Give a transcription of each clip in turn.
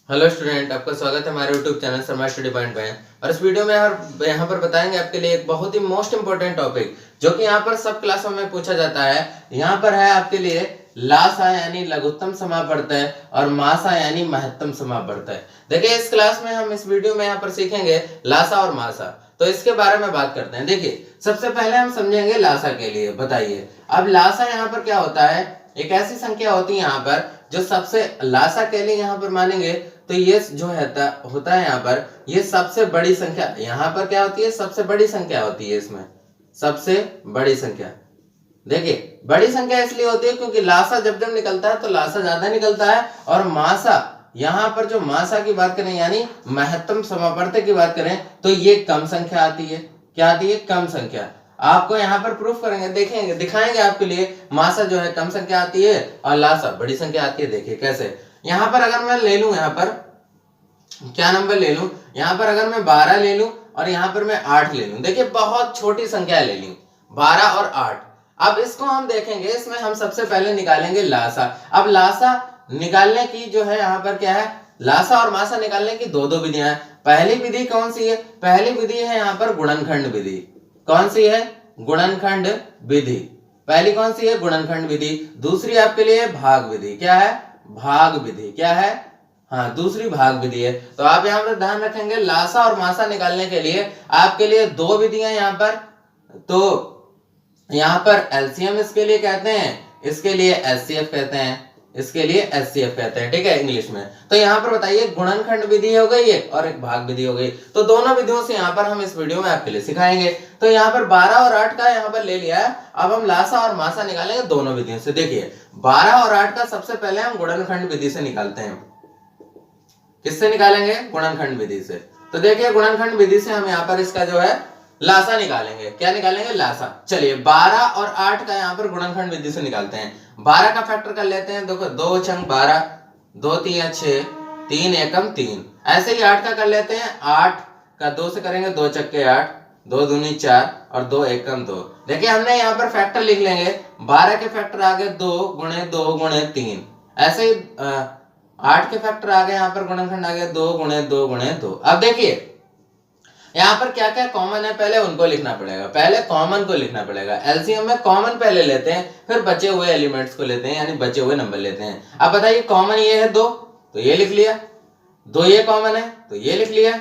Hello student, आपका स्वागत है हमारे YouTube channel Sharma study point में। और इस वीडियो में यहाँ पर बताएंगे आपके लिए एक बहुत ही मोस्ट इंपोर्टेंट टॉपिक जो कि यहाँ पर सब क्लासों में पूछा जाता है। यहाँ पर है आपके लिए लासा यानी लघुत्तम समापवर्तय और मासा यानी महत्तम समापवर्तय। देखिए इस क्लास में हम इस वीडियो में यहाँ पर सीखेंगे लासा और मासा, तो इसके बारे में बात करते हैं। देखिए सबसे पहले हम समझेंगे लासा के लिए। बताइए अब लासा यहाँ पर क्या होता है। एक ऐसी संख्या होती है यहाँ पर जो सबसे लासा के लिए यहाँ पर मानेंगे तो ये जो होता है यहाँ पर ये सबसे बड़ी संख्या यहाँ पर क्या होती है, सबसे बड़ी संख्या होती है। इसमें सबसे बड़ी संख्या देखिए बड़ी संख्या इसलिए होती है क्योंकि लासा जब जब निकलता है तो लासा ज्यादा निकलता है, और मासा यहाँ पर जो मासा की बात करें यानी महत्तम समापवर्तय की बात करें तो ये कम संख्या आती है। क्या आती है? कम संख्या। आपको यहाँ पर प्रूफ करेंगे, देखेंगे, दिखाएंगे आपके लिए। मासा जो है कम संख्या आती है और लासा बड़ी संख्या आती है। देखिए कैसे। यहाँ पर अगर मैं ले लूं, यहाँ पर क्या नंबर ले लूं, यहाँ पर अगर मैं 12 ले लूं और यहाँ पर मैं 8 ले लूं। देखिए बहुत छोटी संख्या ले ली 12 और 8। अब इसको हम देखेंगे, इसमें हम सबसे पहले निकालेंगे लासा। अब लासा निकालने की जो है यहाँ पर क्या है, लासा और मासा निकालने की दो विधियां हैं। पहली विधि कौन सी है? पहली विधि है यहाँ पर गुणनखंड विधि। कौन सी है? गुणनखंड विधि। पहली कौन सी है? गुणनखंड विधि। दूसरी आपके लिए भाग विधि। क्या है? भाग विधि। क्या है? हाँ, दूसरी भाग विधि है। तो आप यहाँ पर ध्यान रखेंगे लासा और मासा निकालने के लिए आपके लिए दो विधियां यहाँ पर। तो यहाँ पर एलसीएम इसके लिए कहते हैं, इसके लिए एचसीएफ कहते हैं, इसके लिए एचसीएफ कहते हैं, ठीक है इंग्लिश में। तो यहाँ पर बताइए गुणनखंड विधि हो गई एक और एक भाग विधि हो गई। तो दोनों विधियों से यहाँ पर हम इस वीडियो में आपके लिए सिखाएंगे। तो यहाँ पर 12 और 8 का यहाँ पर ले लिया है। अब हम लासा और मासा निकालेंगे दोनों विधियों से। देखिए 12 और 8 का सबसे पहले हम गुणनखंड विधि से निकालते हैं। किससे निकालेंगे? गुणनखंड विधि से। तो देखिए गुणनखंड विधि से हम यहाँ पर इसका जो है लासा निकालेंगे। क्या निकालेंगे? लासा। चलिए 12 और 8 का यहाँ पर गुणनखंड विधि से निकालते हैं। 12 का फैक्टर कर लेते हैं। देखो 2 छंग 12, 2 3 6, 3 एकम 3। ऐसे ही 8 का कर लेते हैं। 8 का 2 से करेंगे, 2 छक्के 8, 2 दूनी 4 और 2 एकम 2। देखिए हमने यहाँ पर फैक्टर लिख लेंगे। 12 के फैक्टर आ गए 2 गुणे 2 गुणे 3। ऐसे ही 8 के फैक्टर आ गए, यहाँ पर गुणनखंड आ गया 2 गुणे 2 गुणे 2। अब देखिए यहाँ पर क्या क्या कॉमन है, पहले उनको लिखना पड़ेगा। पहले कॉमन को लिखना पड़ेगा। एलसीएम में कॉमन पहले लेते हैं, फिर बचे हुए एलिमेंट्स को लेते हैं, यानी बचे हुए नंबर लेते हैं। अब बताइए कॉमन ये है 2, तो ये लिख लिया। 2 ये कॉमन है तो ये लिख लिया,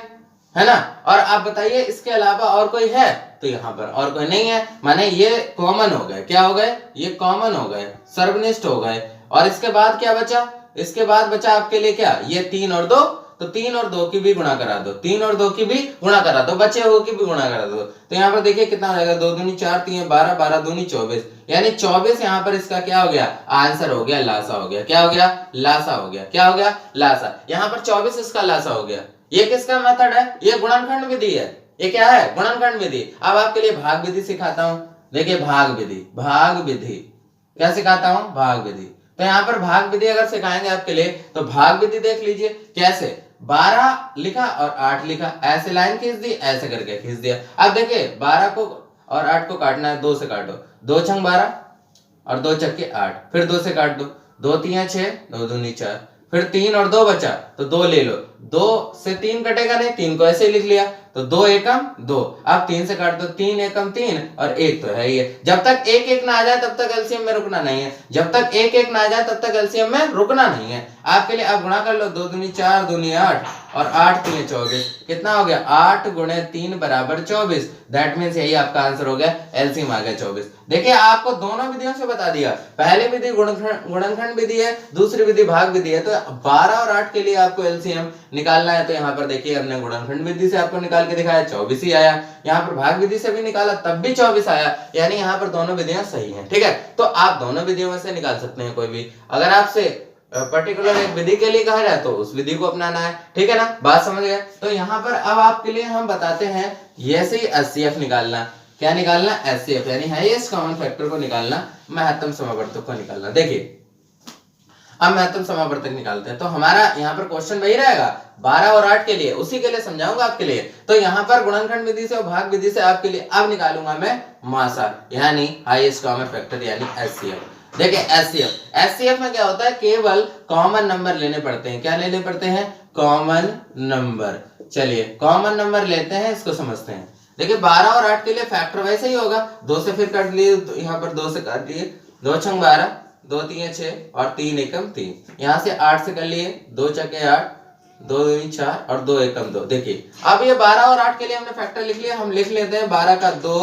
है ना। और आप बताइए इसके अलावा और कोई है? तो यहाँ पर और कोई नहीं है, माने ये कॉमन हो गए। क्या हो गए? ये कॉमन हो गए, सर्वनिष्ठ हो गए। और इसके बाद क्या बचा? इसके बाद बचा आपके लिए क्या? ये 3 और 2। तो 3 और 2 की भी गुणा करा दो, 3 और 2 की भी गुणा करा दो, बचे हुए की भी गुणा करा दो। तो यहाँ पर देखिए कितना हो जाएगा, 2 दूनी 4, 3 12, 12 दूनी 24, यानी 24 यहाँ पर इसका क्या हो गया? आंसर हो गया, लासा हो गया। क्या हो गया? लासा हो गया। क्या हो गया? लासा। यहाँ पर 24 इसका लासा हो गया। ये किसका मेथड है? ये गुणनखंड विधि है। ये क्या है? गुणनखंड विधि। अब आपके लिए भाग विधि सिखाता हूं। देखिए भाग विधि, भाग विधि क्या सिखाता हूं? भाग विधि। तो यहाँ पर भाग विधि अगर सिखाएंगे आपके लिए तो भाग विधि देख लीजिए कैसे। 12 लिखा और 8 लिखा, ऐसे लाइन खींच दी, ऐसे करके खींच दिया। अब देखिए 12 को और 8 को काटना है, 2 से काटो। 2 छंग 12 और 2 छक्के 8, फिर 2 से काट दो। 2 3 6, 2 दूनी 4, फिर 3 और 2 बचा तो 2 ले लो। 2 से 3 कटेगा नहीं, 3 को ऐसे ही लिख लिया। तो 2 एकम 2। अब 3 से काट दो, 3 एकम 3 और 1 तो है ही है। जब तक 1 1 ना आ जाए तब तक एलसीएम में रुकना नहीं है। जब तक 1 1 ना आ जाए तब तक एलसीएम में रुकना नहीं है। आपके लिए अब गुणा कर लो। 2 दूनी 4, दूनी 8 और 8 3 24। कितना हो गया? 8 गुणे 3 बराबर 24। दैट मीन्स यही आपका आंसर हो गया, एलसीएम आ गया 24। देखिए आपको दोनों विधियों से बता दिया। पहली विधि गुणनखंड विधि है, दूसरी विधि भाग विधि है। तो 12 और 8 के लिए आपको एलसीएम निकालना है। तो यहाँ पर देखिए हमने गुणनखंड विधि से आपको निकाल के दिखाया, 24 ही आया। यहाँ पर भाग विधि से भी निकाला तब भी 24 आया, यानी यहाँ पर दोनों विधियां सही हैं। ठीक है, तो आप दोनों विधियों में से निकाल सकते हैं कोई भी। अगर आपसे पर्टिकुलर एक विधि के लिए कहा जाए तो उस विधि को अपनाना है। ठीक है ना, बात समझ गए। तो यहाँ पर अब आपके लिए हम बताते हैं ऐसे ही एचसीएफ निकालना। क्या निकालना? एचसीएफ यानी हाईएस्ट कॉमन फैक्टर को निकालना, महत्तम समापवर्तक को निकालना। देखिए अब महत्तम समापवर्तक निकालते हैं। तो हमारा यहाँ पर क्वेश्चन वही रहेगा 12 और 8 के लिए, उसी के लिए समझाऊंगा आपके लिए। तो यहाँ पर गुणनखंड विधि से और भाग विधि से आपके लिए अब निकालूंगा मैं मासा यानी हाईएस्ट कॉमन फैक्टर यानी एचसीएफ। देखिए एचसीएफ में क्या होता है, केवल कॉमन नंबर लेने पड़ते हैं। क्या लेने पड़ते हैं? Common number. चलिए कॉमन नंबर लेते हैं, इसको समझते हैं। देखिए 12 और 8 के लिए फैक्टर वैसे ही होगा, 2 से फिर काट लिए, तो यहाँ पर 2 से काट लिए, 2 छंग 12, 2 3 6 और 3 एकम 3। यहाँ से 8 से कर लिए, 2 चके 8, 2 दूनी 4 और 2 एकम 2। देखिए अब ये 12 और 8 के लिए हमने फैक्टर लिख लिया। हम लिख लेते हैं 12 का 2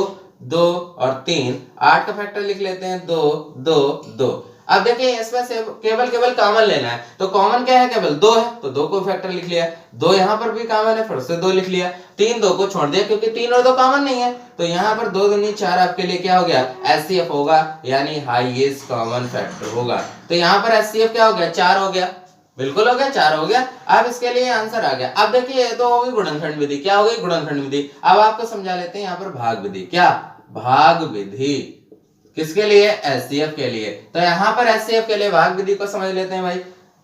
2 और 3, 8 का फैक्टर लिख लेते हैं 2 2 2। अब देखिए इसमें से केवल कॉमन लेना है, तो कॉमन क्या है, केवल 2 है, तो 2 को फैक्टर लिख लिया, 2 यहाँ पर भी कॉमन है, फिर से 2 लिख लिया, 3 2 को छोड़ दिया क्योंकि 3 और 2 कॉमन नहीं है, तो यहाँ पर 2 दूनी 4 आपके लिए क्या हो गया, एचसीएफ होगा, यानी हाईएस्ट कॉमन फैक्टर होगा। तो यहाँ पर एचसीएफ क्या हो गया, 4 हो गया, बिल्कुल हो गया, 4 हो गया। अब इसके लिए आंसर आ गया। अब देखिए ये तो होगी गुणनखंड विधि, क्या हो गई, गुणनखंड विधि। अब आपको समझा लेते हैं यहाँ पर भाग विधि। क्या, भाग विधि किसके लिए, एचसीएफ के लिए। तो यहाँ पर एचसीएफ के लिए भाग विधि को समझ लेते हैं भाई,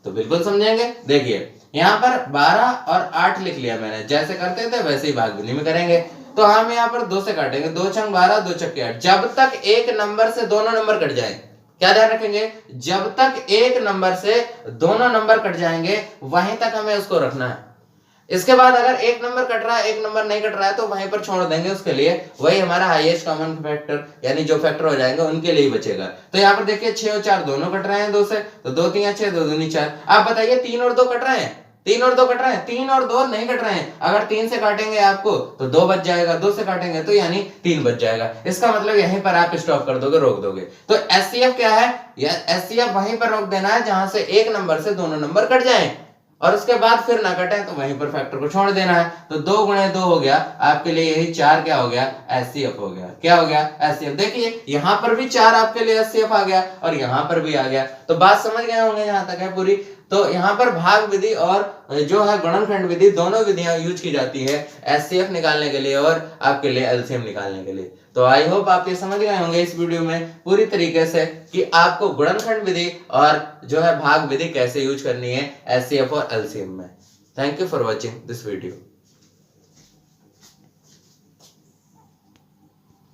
तो बिल्कुल समझेंगे। देखिए यहाँ पर 12 और 8 लिख लिया मैंने, जैसे करते थे वैसे ही भाग विधि में करेंगे। तो हम यहाँ पर 2 से काटेंगे, 2 छंग 12, 2 छक्के 8। जब तक एक नंबर से दोनों नंबर कट जाए, क्या ध्यान रखेंगे, जब तक एक नंबर से दोनों नंबर कट जाएंगे वहीं तक हमें उसको रखना है। इसके बाद अगर एक नंबर कट रहा है, एक नंबर नहीं कट रहा है, तो वहीं पर छोड़ देंगे उसके लिए, वही हमारा हाईएस्ट कॉमन फैक्टर, यानी जो फैक्टर हो जाएंगे उनके लिए ही बचेगा। तो यहाँ पर देखिए 6 और 4 दोनों कट रहे हैं 2 से, तो 2 3 6, 2 दूनी 4। आप बताइए 3 और 2 कट रहे हैं, 3 और 2 कट रहे हैं, 3 और 2 नहीं कट रहे हैं। अगर 3 से काटेंगे आपको तो 2 बच जाएगा, 2 से काटेंगे तो यानी 3 बच जाएगा। इसका मतलब यहीं पर आप स्टॉप कर दोगे, रोक दोगे। तो एचसीएफ क्या है, एचसीएफ वहीं पर रोक देना है जहां से एक नंबर से दोनों नंबर कट जाएं और उसके बाद फिर ना कटे, तो वहीं पर फैक्टर को छोड़ देना है। तो 2 गुणे 2 हो गया आपके लिए, यही 4 क्या हो गया, एचसीएफ हो गया। क्या हो गया, एचसीएफ। देखिए यहाँ पर भी 4 आपके लिए एचसीएफ आ गया और यहाँ पर भी आ गया। तो बात समझ गए होंगे, यहाँ तक है पूरी। तो यहाँ पर भाग विधि और जो है गुणनखंड विधि, दोनों विधियां यूज की जाती है एचसीएफ निकालने के लिए और आपके लिए एलसीएम निकालने के लिए। तो आई होप आप ये समझ गए होंगे इस वीडियो में पूरी तरीके से कि आपको गुणनखंड विधि और जो है भाग विधि कैसे यूज करनी है एचसीएफ और एलसीएम में। Thank you for watching this video.